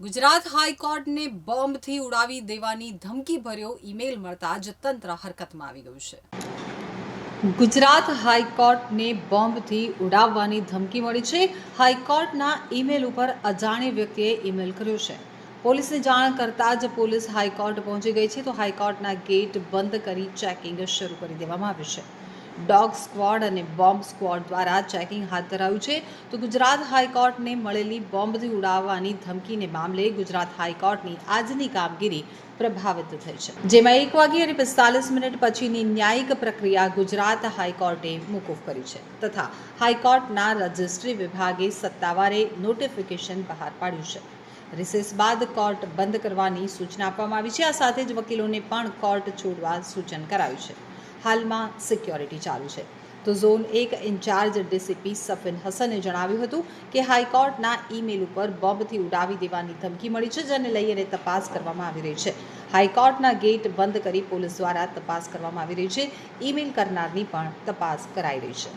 ગુજરાત હાઈકોર્ટને બોમ્બથી ઉડાવી દેવાની ધમકી ભર્યો ઈમેલ મળતા જ તંત્ર હરકતમાં આવી ગયું છે। ગુજરાત હાઈકોર્ટને બોમ્બથી ઉડાવવાની ધમકી મળી છે। હાઈકોર્ટના ઈમેલ ઉપર અજાણી વ્યક્તિએ ઈમેલ કર્યો છે। પોલીસને જાણ કરતાં જ પોલીસ હાઈકોર્ટ પહોંચી ગઈ છે, તો હાઈકોર્ટના ગેટ બંધ કરી ચેકિંગ શરૂ કરી દેવામાં આવ્યું છે। ડોગ સ્ક્વોડ અને બોમ્બ સ્ક્વોડ દ્વારા ચેકિંગ હાથ ધરાયું છે। તો ગુજરાત હાઈકોર્ટને મળેલી બોમ્બથી ઉડાવવાની ધમકીને મામલે ગુજરાત હાઈકોર્ટની આજની કામગીરી પ્રભાવિત થઈ છે, જેમાં 1:45 પછીની ન્યાયિક પ્રક્રિયા ગુજરાત હાઈકોર્ટે મોકૂફ કરી છે તથા હાઈકોર્ટના રજિસ્ટ્રી વિભાગે સત્તાવારે નોટિફિકેશન બહાર પાડ્યું છે। રિસેસ બાદ કોર્ટ બંધ કરવાની સૂચના આપવામાં આવી છે। આ સાથે જ વકીલોને પણ કોર્ટ છોડવા સૂચન કરાયું છે। હાલમાં સિક્યોરિટી ચાલુ છે। તો ઝોન 1 ઇન્ચાર્જ ડીસીપી સફીન હસને જણાવ્યું હતું કે હાઈકોર્ટના ઈમેલ ઉપર બોમ્બથી ઉડાવી દેવાની ધમકી મળી છે, જેને લઈને તપાસ કરવામાં આવી રહી છે। હાઈકોર્ટના ગેટ બંધ કરી પોલીસ દ્વારા તપાસ કરવામાં આવી રહી છે। ઈમેલ કરનારની પણ તપાસ કરાઈ રહી છે।